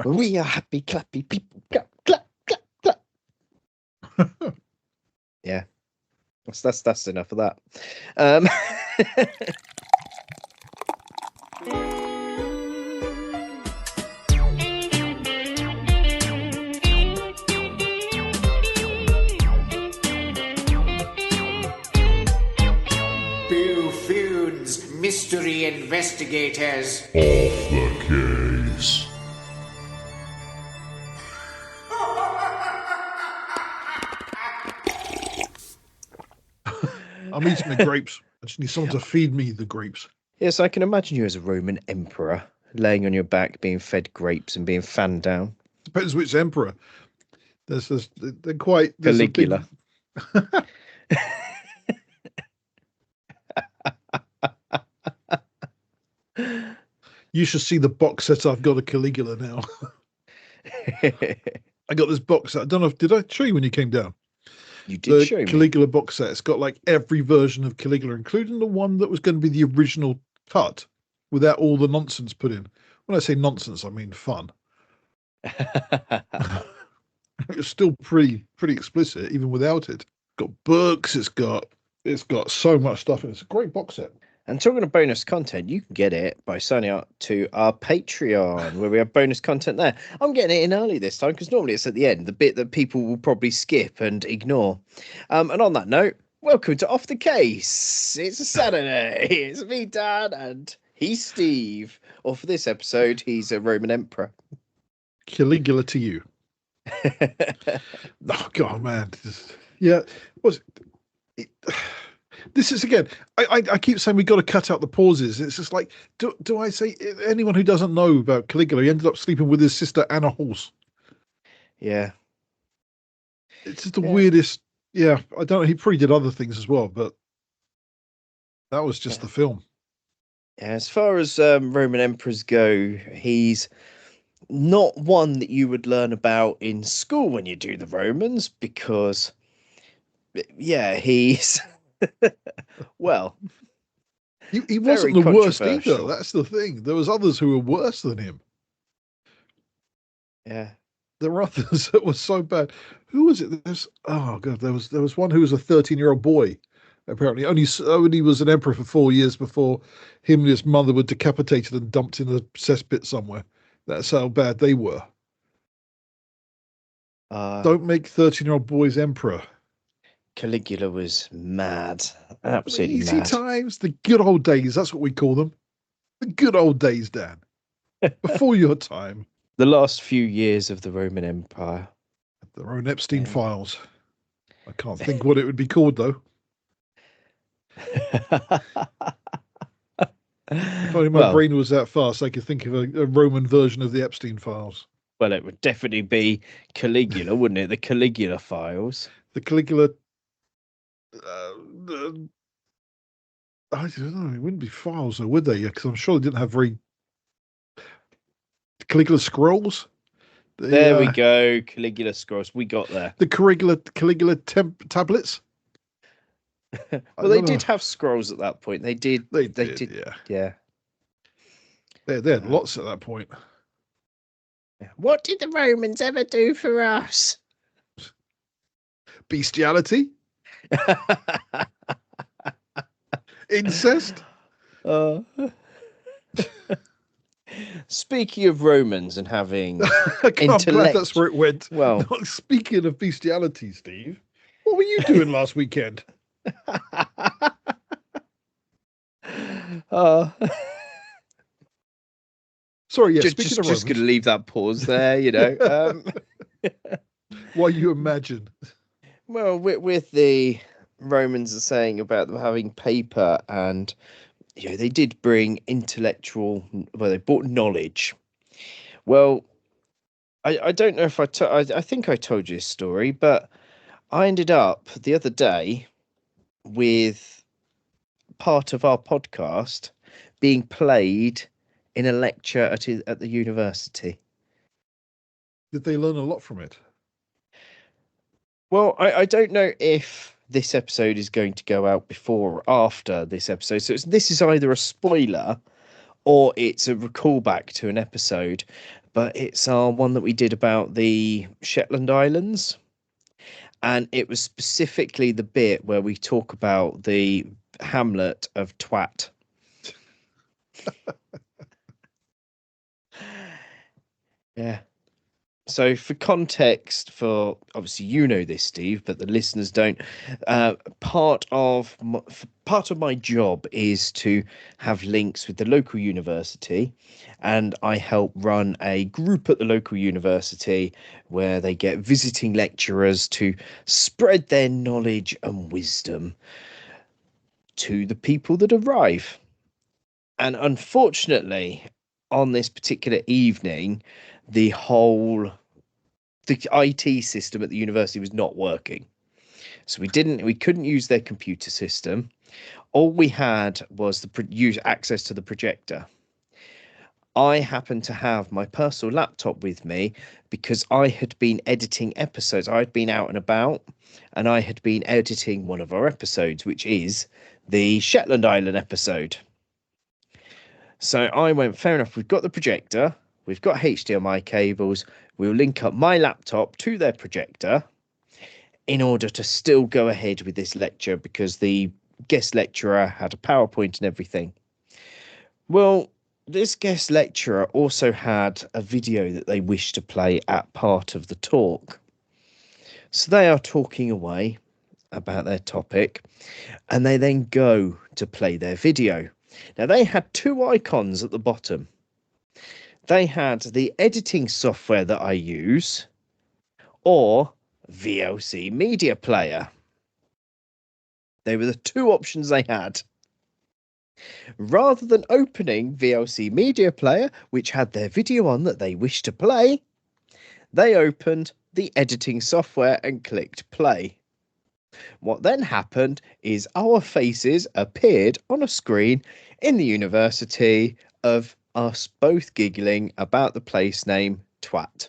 We are happy, clappy people. Clap, clap, clap, clap. Yeah, that's enough of that. Boo-Foons Mystery Investigators. Off the case. I'm eating the grapes. I just need someone to feed me the grapes. Yes, I can imagine you as a Roman emperor, laying on your back, being fed grapes and being fanned down. Depends which emperor. They're quite Caligula. You should see the box set I've got of Caligula now. I got this box set. I don't know. Did I show you when you came down? You did show me. Caligula box set. It's got like every version of Caligula, including the one that was going to be the original cut, without all the nonsense put in. When I say nonsense, I mean fun. It's still pretty explicit, even without it. Got books. It's got so much stuff. It's a great box set. And talking of bonus content, you can get it by signing up to our Patreon, where we have bonus content there. I'm getting it in early this time because normally it's at the end, the bit that people will probably skip and ignore. And on that note, welcome to Off the Case. It's a Saturday. It's me, Dan, and he's Steve. Or for this episode, he's a Roman emperor. Caligula to you. Oh, God, man. Yeah. This is, again, I keep saying we've got to cut out the pauses. It's just like, do I say, anyone who doesn't know about Caligula, he ended up sleeping with his sister and a horse. Yeah. It's just the weirdest. Yeah, I don't know. He probably did other things as well, but that was just the film. Yeah, as far as Roman emperors go, he's not one that you would learn about in school when you do the Romans, because, yeah, he's... well, he wasn't the worst either. That's the thing. There was others who were worse than him. Yeah, there were others that were so bad. Who was it? There was one who was a 13-year-old boy. Apparently, only was an emperor for 4 years before him and his mother were decapitated and dumped in a cesspit somewhere. That's how bad they were. Don't make 13-year-old boys emperor. Caligula was mad. Absolutely Easy mad. times, the good old days. That's what we call them. The good old days, Dan. Before your time. The last few years of the Roman Empire. Their own Epstein files. I can't think what it would be called, though. If only my brain was that fast, I could think of a Roman version of the Epstein files. Well, it would definitely be Caligula, wouldn't it? The Caligula files. The Caligula... I don't know. It wouldn't be files, though, would they? Because I'm sure they didn't have very... Caligula scrolls? There we go. Caligula scrolls. We got there. The Caligula tablets? Well, they did have scrolls at that point. They did. They did. Yeah. They had lots at that point. What did the Romans ever do for us? Bestiality? Incest? Speaking of Romans and having I'm glad that's where it went. Well, speaking of bestiality, Steve, what were you doing last weekend? Sorry, yeah. Just going to leave that pause there, you know. While you imagine. Well, with the Romans are saying about them having paper, and they did bring intellectual. Well, they brought knowledge. Well, I don't know if I think I told you this story, but I ended up the other day with part of our podcast being played in a lecture at the university. Did they learn a lot from it? Well, I don't know if this episode is going to go out before or after this episode. So this is either a spoiler or it's a callback to an episode. but it's our one that we did about the Shetland Islands. And it was specifically the bit where we talk about the hamlet of Twat. Yeah. So for context, for obviously you know this, Steve, but the listeners don't. Part of my job is to have links with the local university, and I help run a group at the local university where they get visiting lecturers to spread their knowledge and wisdom to the people that arrive. And unfortunately, on this particular evening, the IT system at the university was not working. So we couldn't use their computer system. All we had was use access to the projector. I happened to have my personal laptop with me because I had been editing episodes. I had been out and about, and I had been editing one of our episodes, which is the Shetland Island episode. So I went, fair enough, we've got the projector, we've got HDMI cables, we'll link up my laptop to their projector in order to still go ahead with this lecture because the guest lecturer had a PowerPoint and everything. Well, this guest lecturer also had a video that they wished to play at part of the talk. So they are talking away about their topic, and they then go to play their video. Now, they had two icons at the bottom. They had the editing software that I use or VLC Media Player. They were the two options they had. Rather than opening VLC Media Player, which had their video on that they wished to play, they opened the editing software and clicked play. What then happened is our faces appeared on a screen in the university of us both giggling about the place name Twat.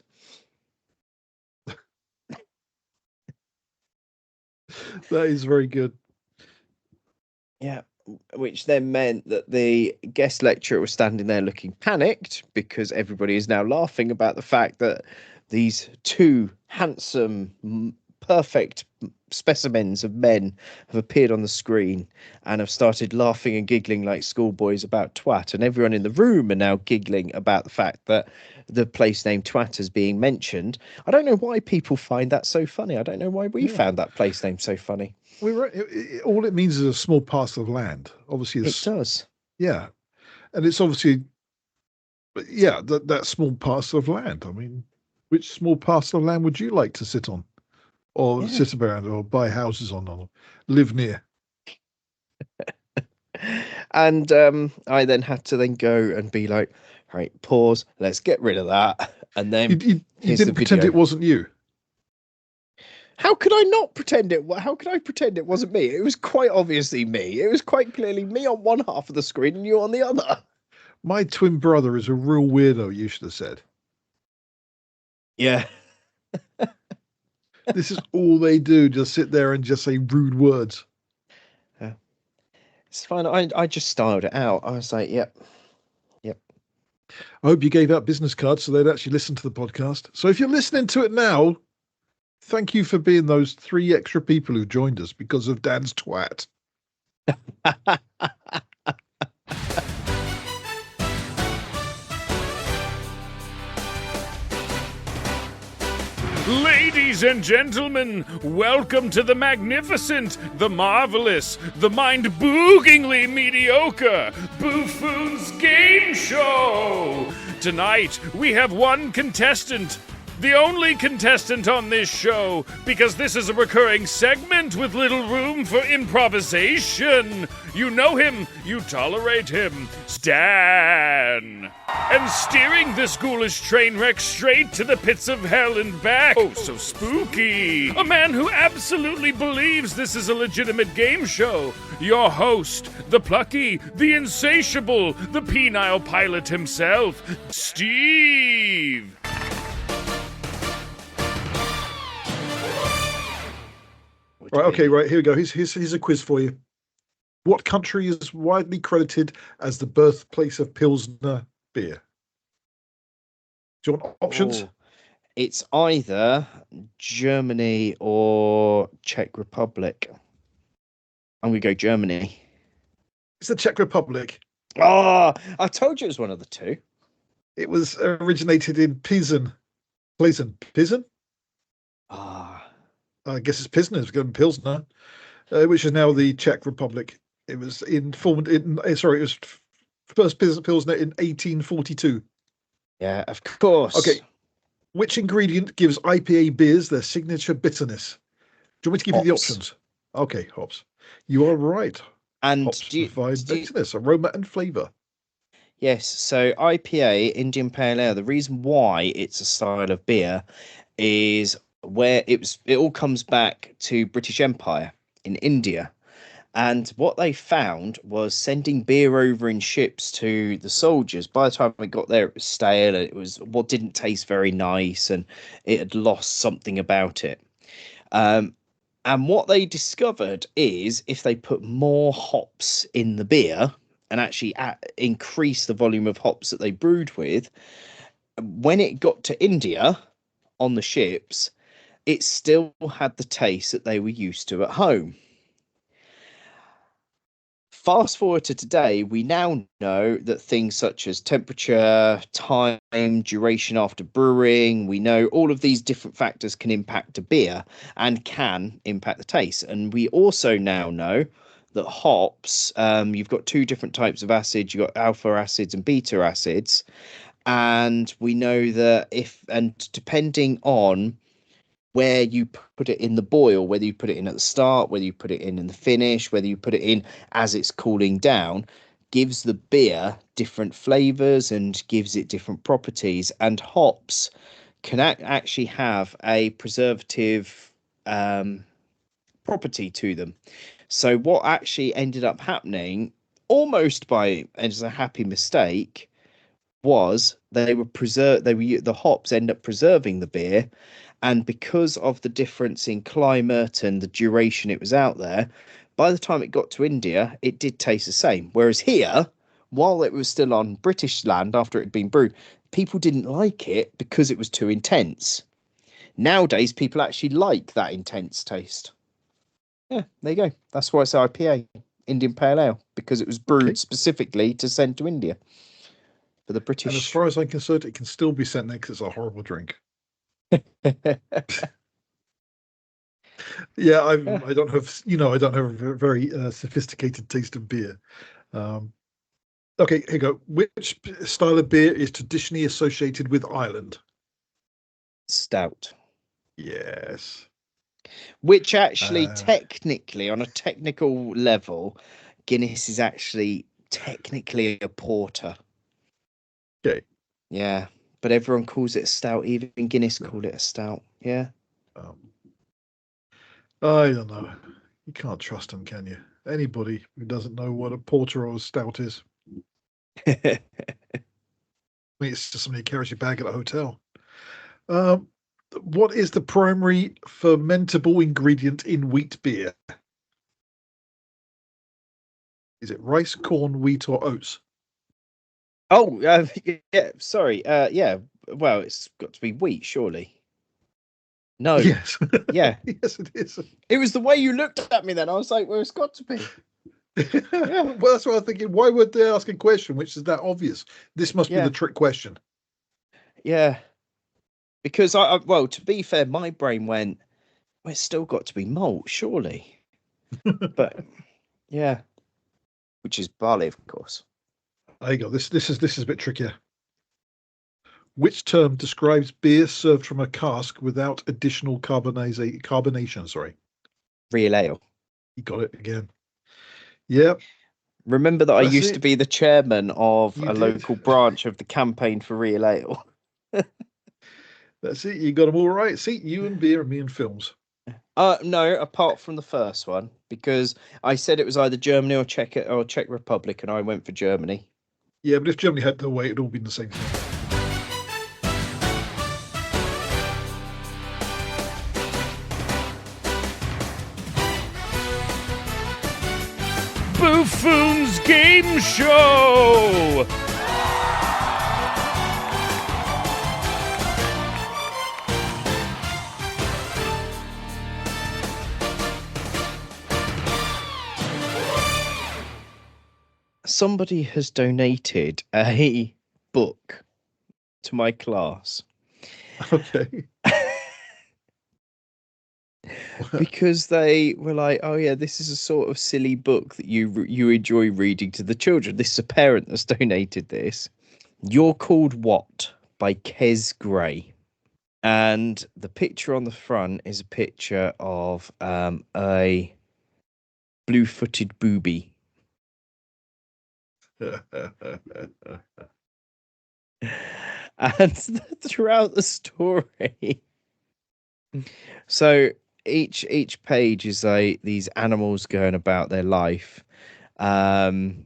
That is very good. Yeah, which then meant that the guest lecturer was standing there looking panicked because everybody is now laughing about the fact that these two handsome, perfect specimens of men have appeared on the screen and have started laughing and giggling like schoolboys about Twat, and everyone in the room are now giggling about the fact that the place name Twat is being mentioned. I don't know why people find that so funny. I don't know why we found that place name so funny. All it means is a small parcel of land. Obviously, it does. Yeah, and it's obviously, that small parcel of land. I mean, which small parcel of land would you like to sit on? Or sit around, or buy houses on, or live near. And I then had to go and be like, right, pause, let's get rid of that. And then you didn't pretend it wasn't you. How could I not pretend it? How could I pretend it wasn't me? It was quite obviously me. It was quite clearly me on one half of the screen and you on the other. My twin brother is a real weirdo, you should have said. Yeah. This is all they do, just sit there and just say rude words. Yeah. It's fine. I just styled it out. I was like, yep. I hope you gave out business cards so they'd actually listen to the podcast. So if you're listening to it now, thank you for being those 3 extra people who joined us because of Dan's twat. Ladies and gentlemen, welcome to the magnificent, the marvelous, the mind-boogingly mediocre Boo-Foons Game Show! Tonight, we have one contestant, the only contestant on this show, because this is a recurring segment with little room for improvisation. You know him, you tolerate him, Stan. And steering this ghoulish train wreck straight to the pits of hell and back. Oh, so spooky. A man who absolutely believes this is a legitimate game show. Your host, the plucky, the insatiable, the penile pilot himself, Steve. Right, here we go. Here's a quiz for you. What country is widely credited as the birthplace of Pilsner beer? Do you want options? Oh, it's either Germany or Czech Republic. I'm going to go Germany. It's the Czech Republic. Oh, I told you it was one of the two. It was originated in Pilsen. Pilsen? Ah, I guess it's Pilsen. It's going to be Pilsner, which is now the Czech Republic. It was formed in. Sorry, it was first Pilsner in 1842. yeah, of course. Okay. Which ingredient gives IPA beers their signature bitterness? Do you want me to give you the Hops. options? Okay, hops. You are right. And Hops provide bitterness, aroma, and flavour. yes, so IPA, Indian Pale Ale, the reason why it's a style of beer is where it all comes back to British Empire in India. And what they found was sending beer over in ships to the soldiers. By the time we got there, it was stale and it was what didn't taste very nice and it had lost something about it. And what they discovered is if they put more hops in the beer and actually increase the volume of hops that they brewed with, when it got to India on the ships, it still had the taste that they were used to at home. Fast forward to today, we now know that things such as temperature, time, duration after brewing, we know all of these different factors can impact a beer and can impact the taste. And we also now know that hops, you've got two different types of acids, you've got alpha acids and beta acids. And we know that depending on where you put it in the boil, whether you put it in at the start, whether you put it in the finish, whether you put it in as it's cooling down, gives the beer different flavors and gives it different properties. And hops can actually have a preservative property to them. So what actually ended up happening, almost as a happy mistake, was the hops end up preserving the beer. And because of the difference in climate and the duration it was out there, by the time it got to India, it did taste the same. Whereas here, while it was still on British land after it had been brewed, people didn't like it because it was too intense. Nowadays, people actually like that intense taste. Yeah, there you go. That's why it's IPA, Indian Pale Ale, because it was brewed specifically to send to India for the British. And as far as I'm concerned, it can still be sent there because it's a horrible drink. Yeah, I don't have a very sophisticated taste of beer. Okay, here you go. Which style of beer is traditionally associated with Ireland? Stout. Yes. Which actually, technically, on a technical level, Guinness is actually technically a porter. Okay. Yeah, but everyone calls it a stout. Even Guinness call it a stout. Yeah. I don't know. You can't trust them, can you? Anybody who doesn't know what a porter or a stout is. I mean, it's just somebody who carries your bag at a hotel. What is the primary fermentable ingredient in wheat beer? Is it rice, corn, wheat, or oats? Oh, yeah. Sorry. Yeah. Well, it's got to be wheat, surely. No. Yes. Yeah. Yes, it is. It was the way you looked at me then. I was like, well, it's got to be. Yeah. Well, that's what I was thinking. Why would they ask a question which is that obvious? This must be the trick question. Yeah. Because well, to be fair, my brain went, well, it's still got to be malt, surely. But yeah. Which is barley, of course. There you go. This is a bit trickier. Which term describes beer served from a cask without additional carbonation? Sorry. Real ale. You got it again. Yeah. Remember that I used to be the chairman of local branch of the campaign for Real Ale. That's it. You got them all right. See, you and beer and me and films. No, apart from the first one, because I said it was either Germany or Czech Republic, and I went for Germany. Yeah, but if Germany had their way, it'd all been the same thing. Boo-Foons Game Show! somebody has donated a book to my class Okay. because they were like, "Oh yeah, this is a sort of silly book that you enjoy reading to the children." This is a parent that's donated this. You're Called What by Kes Gray. And the picture on the front is a picture of a blue-footed booby. And throughout the story, so each page is like these animals going about their life, and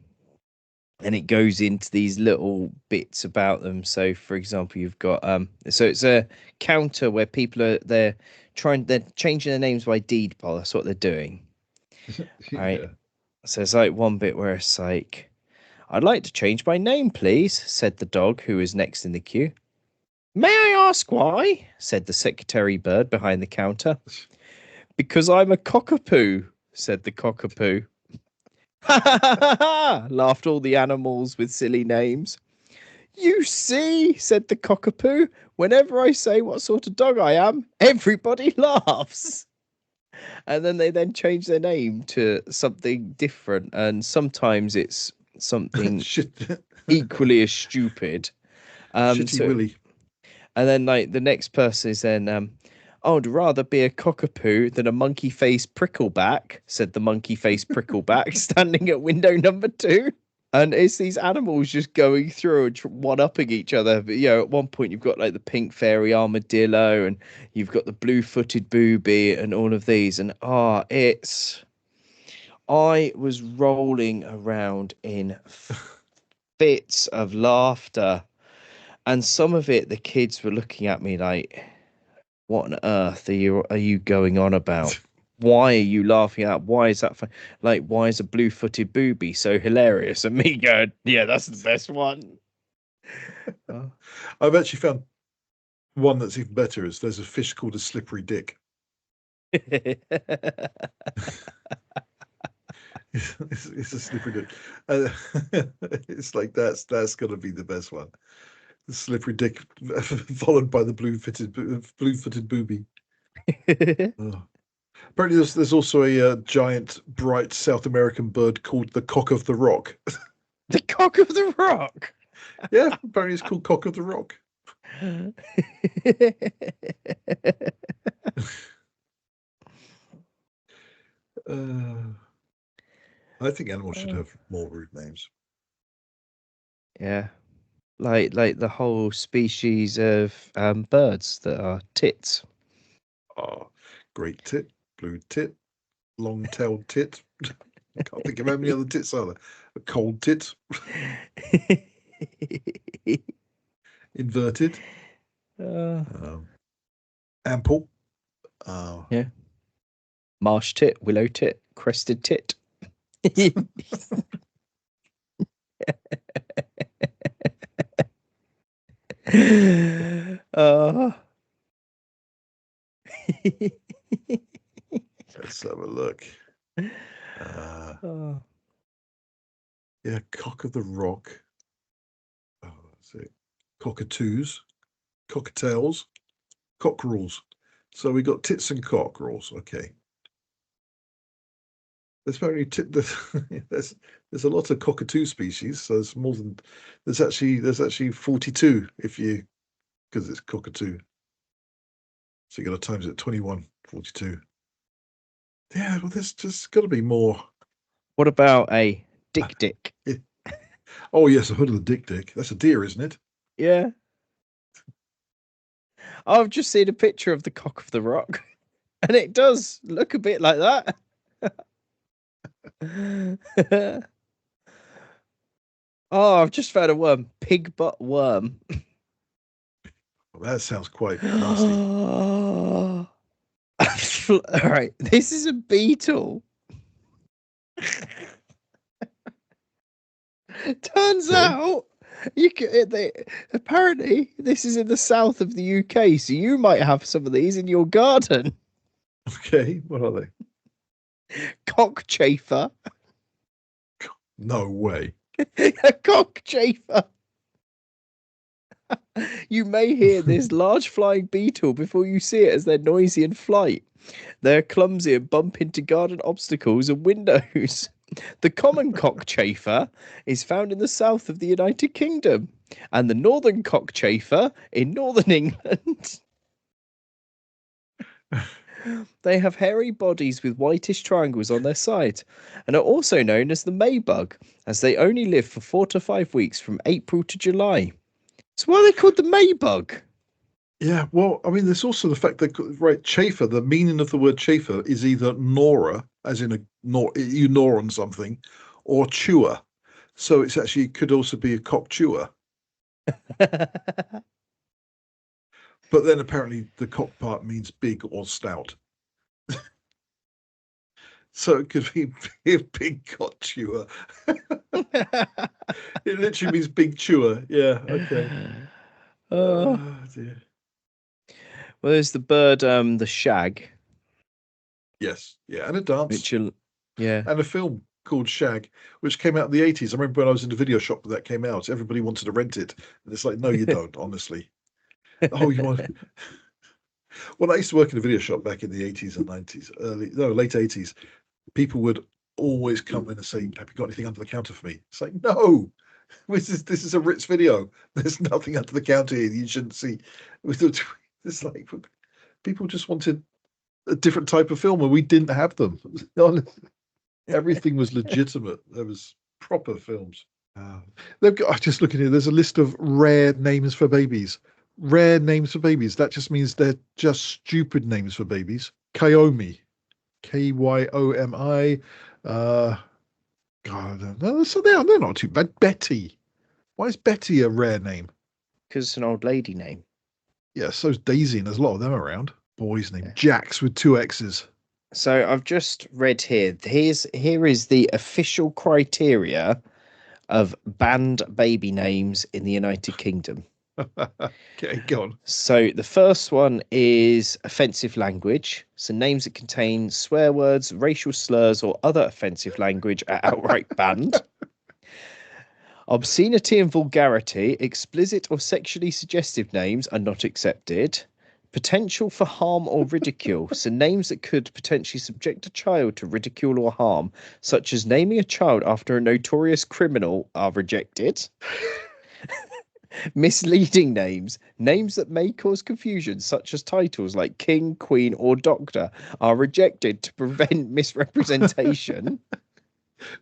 it goes into these little bits about them. So, for example, you've got so it's a counter where people they're changing their names by deed poll. That's what they're doing. Right. Yeah. So it's like one bit where it's like, "I'd like to change my name, please," said the dog who was next in the queue. "May I ask why?" said the secretary bird behind the counter. "Because I'm a cockapoo," said the cockapoo. "Ha ha ha ha!" laughed all the animals with silly names. "You see," said the cockapoo, "whenever I say what sort of dog I am, everybody laughs." And then they change their name to something different, and sometimes it's something Shit. equally as stupid. Shitty Willy. And then like the next person is then "I'd rather be a cockapoo than a monkey-faced prickleback," said the monkey-faced prickleback standing at window number 2. And it's these animals just going through and one-upping each other. But, at one point you've got like the pink fairy armadillo, and you've got the blue-footed booby, and all of these. And I was rolling around in fits of laughter. And some of it, the kids were looking at me like, "What on earth are you going on about? Why are you laughing at? Why is that fun? Like, why is a blue-footed booby so hilarious?" And me going, "Yeah, that's the best one." Oh. I've actually found one that's even better. Is there's a fish called a slippery dick. It's a slippery dick. It's like that's got to be the best one. The slippery dick, followed by the blue-footed booby. Oh. Apparently, there's also a giant, bright South American bird called the cock of the rock. The cock of the rock. Yeah, apparently it's called cock of the rock. I think animals should have more rude names. Yeah, like the whole species of birds that are tits. Oh, great tit, blue tit, long-tailed tit. I can't think of how many other tits are there. A cold tit, inverted, ample. Yeah, marsh tit, willow tit, crested tit. Let's have a look. Yeah, cock of the rock. Oh, that's it. Cockatoos, cockatails, cockerels. So we got tits and cockerels. Okay. There's apparently there's a lot of cockatoo species. So there's more than there's actually 42 because it's cockatoo. So you got to times it 21, 42. Yeah, well, there's just got to be more. What about a dick? Yeah. Oh yes, I've heard of the dick. That's a deer, isn't it? Yeah. I've just seen a picture of the cock of the rock, and it does look a bit like that. Oh, I've just found a worm. Pig butt worm. Well, that sounds quite nasty. All right, this is a beetle. Turns out apparently this is in the south of the UK, so you might have some of these in your garden. Okay, what are they? Cockchafer. No way. A cockchafer. You may hear this large flying beetle before you see it, as they're noisy in flight. They're clumsy and bump into garden obstacles and windows. The common cockchafer is found in the south of the United Kingdom, and the northern cockchafer in northern England. They have hairy bodies with whitish triangles on their sides, and are also known as the Maybug, as they only live for 4 to 5 weeks from April to July. So why are they called the Maybug? Yeah, well, I mean, there's also the fact that, right, chafer, the meaning of the word chafer is either gnora, as in you gnaw on something, or chewer. So it's actually could also be a cock chewer. But then apparently the cock part means big or stout. So it could be a big cock chewer. It literally means big chewer. Yeah, okay. Oh dear. Well, there's the bird, the shag. Yes, yeah, and a dance. Yeah. And a film called Shag, which came out in the 80s. I remember when I was in the video shop when that came out, everybody wanted to rent it. And it's like, no, you don't, honestly. Oh, you want... When I used to work in a video shop back in the 80s and 90s, late 80s, people would always come in and say, have you got anything under the counter for me? It's like, no, this is a Ritz video. There's nothing under the counter here you shouldn't see. It's like, people just wanted a different type of film and we didn't have them. Everything was legitimate. There was proper films. They've got, just looking here, there's a list of rare names for babies. Rare names for babies. That just means they're just stupid names for babies. Kyomi. Kyomi. God, I don't know. So they're not too bad. Betty. Why is Betty a rare name? Because it's an old lady name. Yeah, so's Daisy, and there's a lot of them around. Boys named Jax with 2 X's. So I've just read here. Here is the official criteria of banned baby names in the United Kingdom. Okay, go on. So the first one is offensive language. So names that contain swear words, racial slurs, or other offensive language are outright banned. Obscenity and vulgarity, explicit or sexually suggestive names are not accepted. Potential for harm or ridicule. So names that could potentially subject a child to ridicule or harm, such as naming a child after a notorious criminal, are rejected. Misleading names. Names that may cause confusion, such as titles like King, Queen, or Doctor, are rejected to prevent misrepresentation.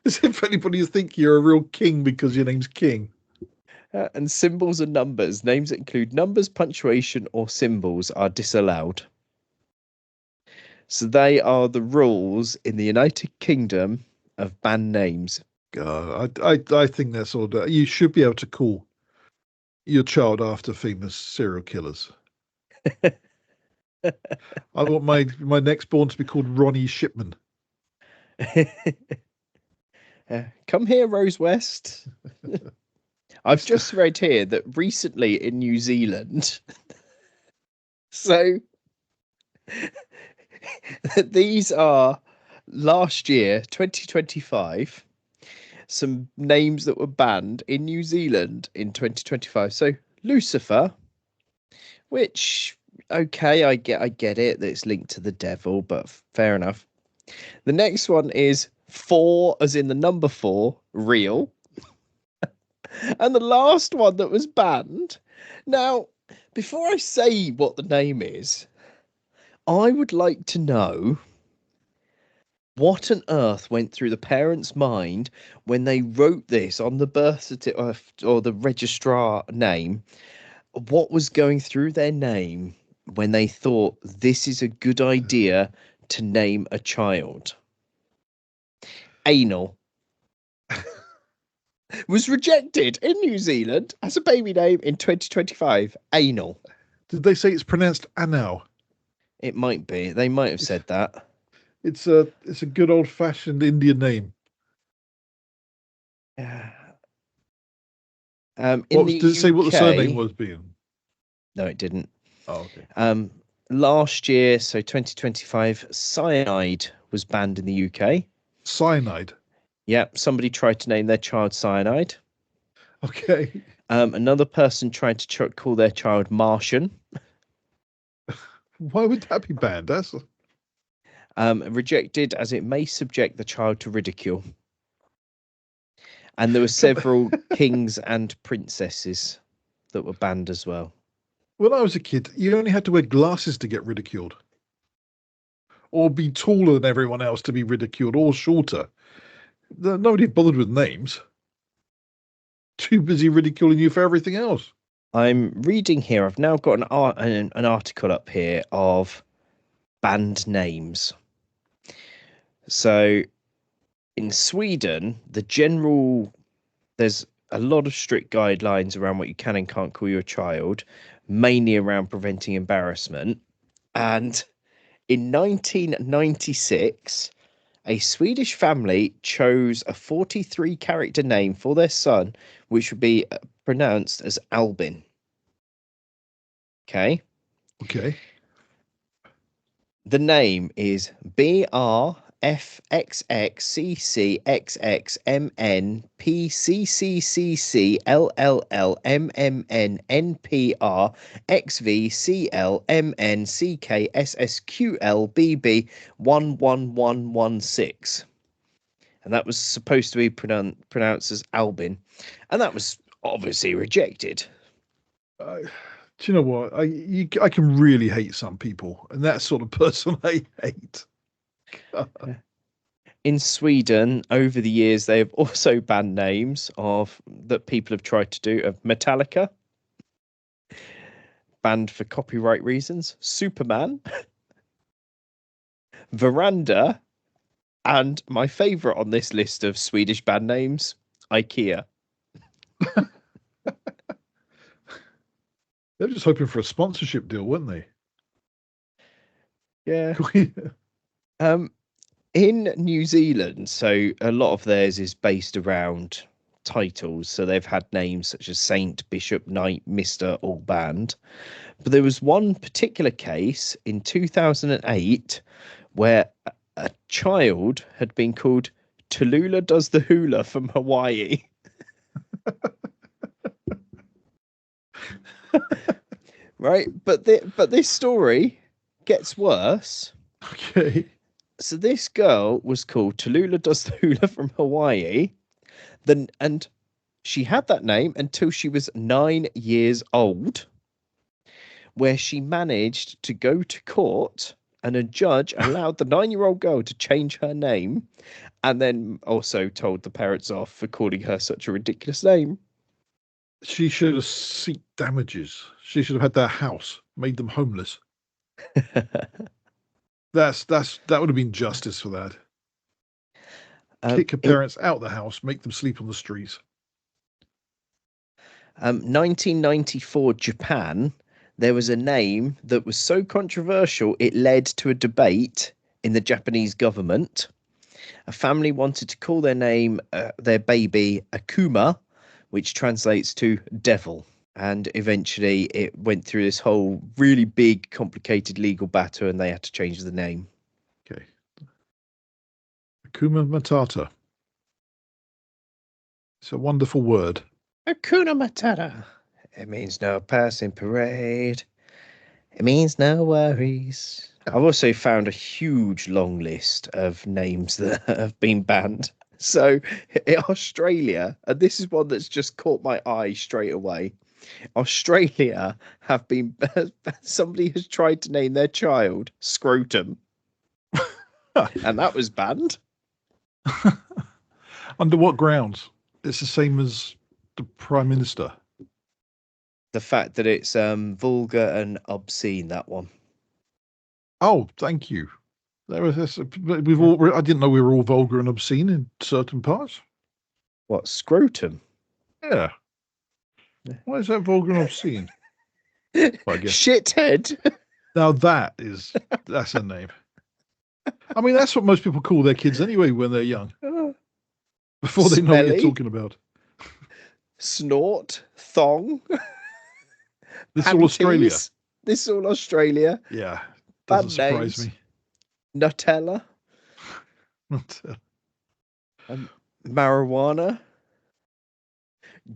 As if anybody think you're a real king because your name's King. And symbols and numbers. Names that include numbers, punctuation, or symbols are disallowed. So they are the rules in the United Kingdom of banned names. God, I think that's all. You should be able to call your child after famous serial killers. I want my next born to be called Ronnie Shipman. Come here, Rose West. I've just read here that recently in New Zealand, so these are last year, 2025, some names that were banned in New Zealand in 2025. So Lucifer, which, okay, I get it, that it's linked to the devil, but fair enough. The next one is 4, as in the number 4, real. And the last one that was banned. Now, before I say what the name is, I would like to know what on earth went through the parents' mind when they wrote this on the birth certificate or the registrar name. What was going through their name when they thought this is a good idea to name a child? Anal was rejected in New Zealand as a baby name in 2025. Anal. Did they say it's pronounced Anal? It might be. They might have said that. It's a good old fashioned Indian name. Did it say what the surname was being? No, it didn't. Oh, okay. Last year, so 2025, cyanide was banned in the UK. Cyanide. Yep, somebody tried to name their child Cyanide. Okay. Another person tried to call their child Martian. Why would that be banned? That's Rejected as it may subject the child to ridicule. And there were Come- several kings and princesses that were banned as well. when I was a kid, you only had to wear glasses to get ridiculed, or be taller than everyone else to be ridiculed, or shorter. Nobody bothered with names. Too busy ridiculing you for everything else. I'm reading here. I've now got an article up here of banned names. So in Sweden, there's a lot of strict guidelines around what you can and can't call your child, mainly around preventing embarrassment. And in 1996, a Swedish family chose a 43 character name for their son, which would be pronounced as Albin. Okay. Okay. The name is BRFXXCCXXMN PCCCLLLMMNNPR XVCLMNCKSSQLBB11116. And that was supposed to be pronounced as Albin. And that was obviously rejected. Do you know what? I can really hate some people, and that sort of person I hate. God. In Sweden, over the years, they have also banned names that people have tried to do of Metallica, banned for copyright reasons, Superman, Veranda, and my favourite on this list of Swedish band names, IKEA. They're just hoping for a sponsorship deal, weren't they? Yeah. In New Zealand, so a lot of theirs is based around titles. So they've had names such as Saint, Bishop, Knight, Mr. All Band. But there was one particular case in 2008 where a child had been called Tallulah Does the Hula from Hawaii. Right, but this story gets worse. Okay. So this girl was called Tallulah Does the Hula from Hawaii. And she had that name until she was 9 years old, where she managed to go to court and a judge allowed the 9-year-old girl to change her name, and then also told the parents off for calling her such a ridiculous name. She should have sought damages. She should have had their house, made them homeless. That would have been justice for that. Kick her parents out of the house, make them sleep on the streets. 1994 Japan, there was a name that was so controversial it led to a debate in the Japanese government. A family wanted to call their baby Akuma, which translates to devil. And eventually it went through this whole really big, complicated legal battle and they had to change the name. Okay. Akuma Matata. It's a wonderful word. Hakuna Matata. It means no passing parade. It means no worries. I've also found a huge long list of names that have been banned. So in Australia, and this is one that's just caught my eye straight away. Australia somebody has tried to name their child Scrotum. And that was banned. Under what grounds? It's the same as the Prime Minister. The fact that it's vulgar and obscene, that one. Oh, thank you. I didn't know we were all vulgar and obscene in certain parts. What, scrotum? Yeah. Why is that vulgar and obscene? Well, I guess. Shithead. Now that's a name. I mean, that's what most people call their kids anyway when they're young. Before they know what you're talking about. Snort. Thong. This is all Australia. This is all Australia. Yeah. Doesn't surprise me. Nutella. marijuana,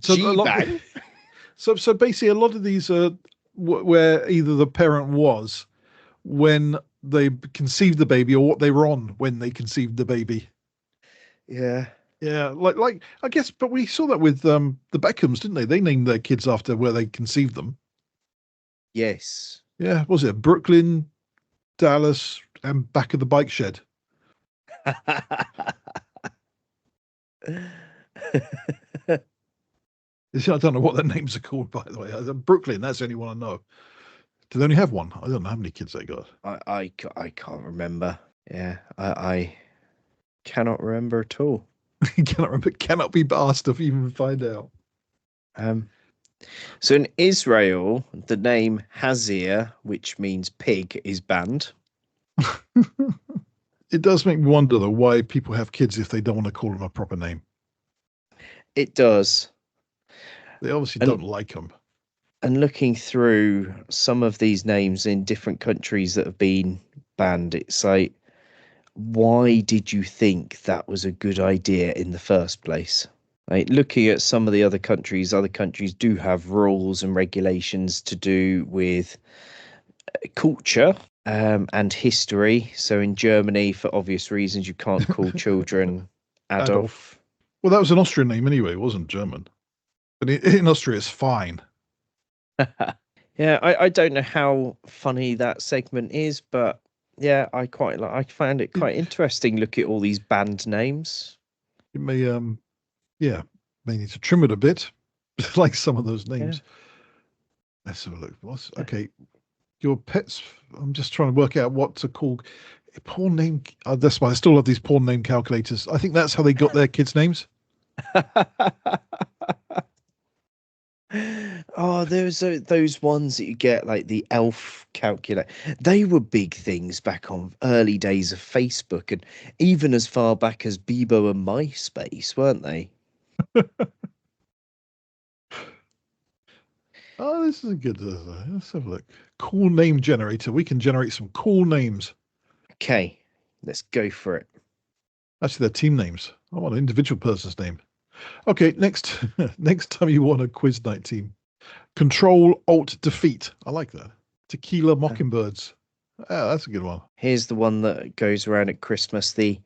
So a lot. G-bang. So basically, a lot of these are where either the parent was when they conceived the baby, or what they were on when they conceived the baby. Yeah. Yeah, like I guess, but we saw that with the Beckhams, didn't they? They named their kids after where they conceived them. Yes. Yeah, was it Brooklyn, Dallas, and back of the bike shed? I don't know what their names are called, by the way. Brooklyn, that's the only one I know. Do they only have one? I don't know how many kids they got. I can't remember. Yeah, I cannot remember at all. Cannot remember. Cannot be asked to even find out. So in Israel, the name Hazir, which means pig, is banned. It does make me wonder, though, why people have kids if they don't want to call them a proper name. It does. They obviously don't like them. And looking through some of these names in different countries that have been banned, it's like, why did you think that was a good idea in the first place? Like, looking at some of the other countries do have rules and regulations to do with culture and history. So in Germany, for obvious reasons, you can't call children Adolf. Well, that was an Austrian name anyway. It wasn't German. But in Austria, it's fine. Yeah, I don't know how funny that segment is, but yeah, I found it quite interesting. Look at all these band names. It may may need to trim it a bit, like some of those names. Yeah. Let's have a look. Okay, your pets. I'm just trying to work out what to call a porn name. That's why I still love these porn name calculators. I think that's how they got their kids' names. Oh, there's those ones that you get, like the elf calculator. They were big things back on early days of Facebook, and even as far back as Bebo and MySpace, weren't they? Oh, this is a good. Let's have a look. Cool name generator. We can generate some cool names. Okay, let's go for it. Actually, they're team names. I want an individual person's name. Okay, next time you want a quiz night team. Control Alt Defeat. I like that. Tequila Mockingbirds. Yeah, that's a good one. Here's the one that goes around at Christmas, the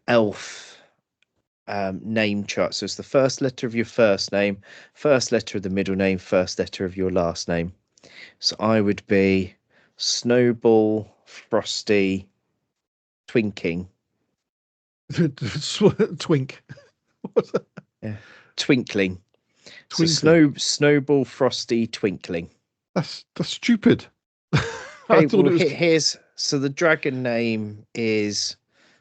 elf name chart. So it's the first letter of your first name, first letter of the middle name, first letter of your last name. So I would be Snowball, Frosty, Twinking. Twink. What's that? Yeah. Twinkling. So Snowball, Frosty, Twinkling. That's stupid. Okay, here's so the dragon name is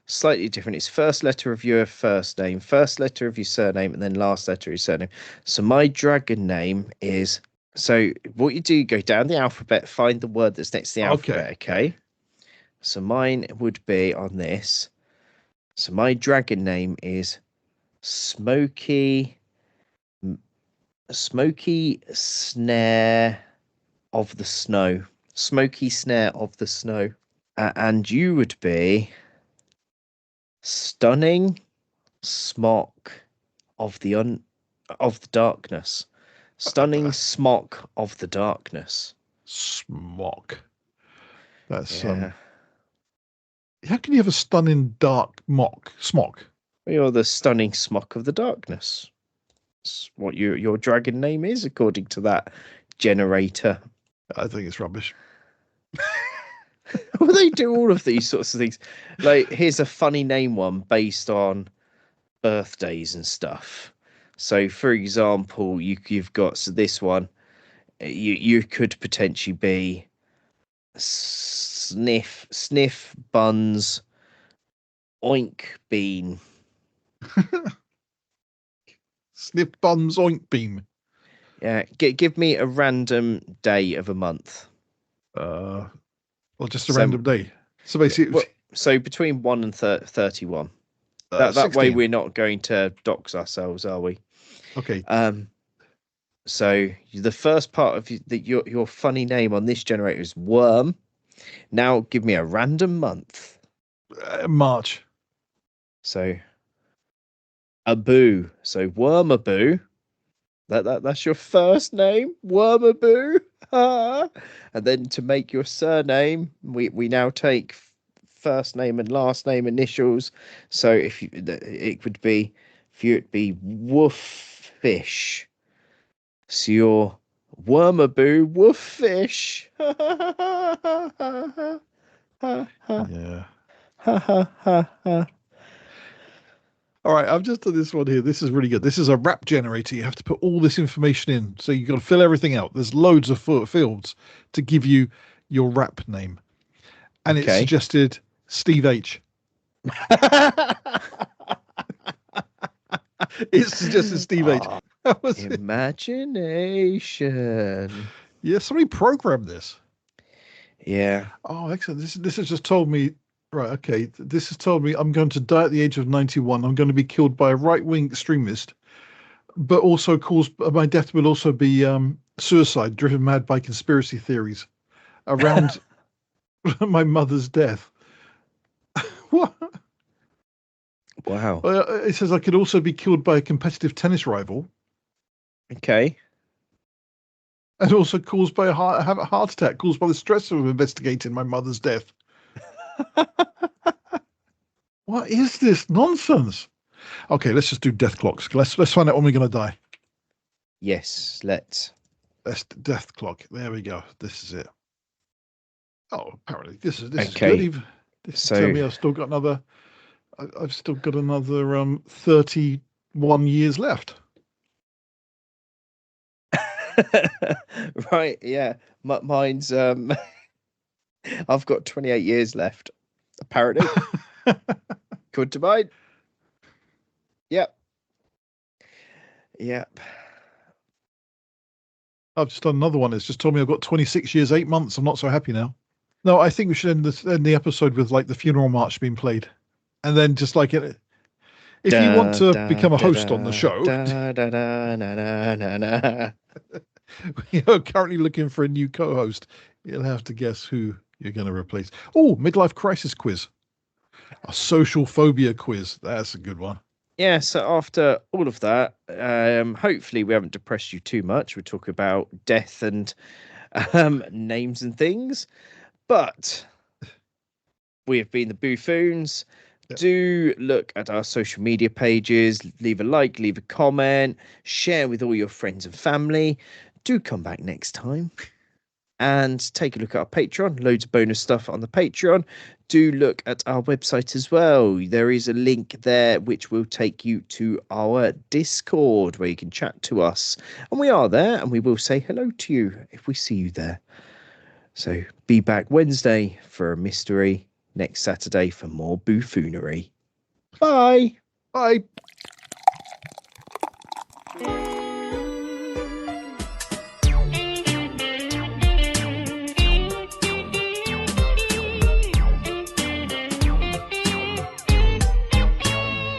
slightly different. It's first letter of your first name, first letter of your surname, and then last letter of your surname. So my dragon name is, so what you do, you go down the alphabet, find the word that's next to the alphabet, okay? So mine would be on this. So my dragon name is Smoky Snare of the Snow. Smoky Snare of the Snow. And you would be Stunning Smock of the Darkness. Stunning Smock of the Darkness. Smock. That's how can you have a stunning dark smock? Well, you're the Stunning Smock of the Darkness. That's what your dragon name is, according to that generator. I think it's rubbish. Well, they do all of these sorts of things. Like, here's a funny name one based on birthdays and stuff. So, for example, you've got this one. You could potentially be Sniff Buns Oink Bean. Sniff Buns Oink Beam. Yeah, give me a random day of a month. Or just a random day. So basically, so between 1 and 31. That way we're not going to dox ourselves, are we? Okay. So the first part of your funny name on this generator is Worm. Now give me a random month. March. So a boo. So Wormaboo. That's your first name, Wormaboo. And then to make your surname, we now take first name and last name initials. So it would be for you it'd be Wooffish. So you're Wormaboo Wooffish. Yeah. All right, I've just done this one here. This is really good. This is a rap generator. You have to put all this information in. So you've got to fill everything out. There's loads of fields to give you your rap name. And it suggested Steve H. It suggested Steve H. That was Imagination. Yeah, somebody programmed this. Yeah. Oh, excellent. This has just told me, right, okay, this has told me I'm going to die at the age of 91. I'm going to be killed by a right-wing extremist, but also my death will also be suicide, driven mad by conspiracy theories around my mother's death. What? Wow. It says I could also be killed by a competitive tennis rival. Okay. And also caused by have a heart attack caused by the stress of investigating my mother's death. What is this nonsense? Okay, let's just do death clocks. Let's find out when we're going to die. Yes, let's Death clock. There we go. This is it. Oh, apparently this is okay. good. Tell me I've still got another 31 years left. Right, yeah. Mine's I've got 28 years left, apparently. Good to mine. Yep. I've just done another one. It's just told me I've got 26 years, 8 months. I'm not so happy now. No, I think we should end the episode with like the funeral march being played. And then just like it. If you want to become a host on the show, you're currently looking for a new co-host. You'll have to guess who you're going to replace. Oh, midlife crisis quiz. A social phobia quiz. That's a good one. Yeah, so after all of that, hopefully we haven't depressed you too much. We talk about death and names and things. But we have been the Boo-Foons. Yep. Do look at our social media pages, leave a like, leave a comment, share with all your friends and family. Do come back next time and take a look at our Patreon. Loads of bonus stuff on the Patreon. Do look at our website as well. There is a link there which will take you to our Discord where you can chat to us. And we are there and we will say hello to you if we see you there. So be back Wednesday for a mystery. Next Saturday for more Boo-Foonery. Bye. Bye.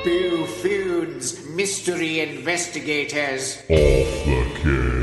Boo-Foons Mystery Investigators. Off the Case.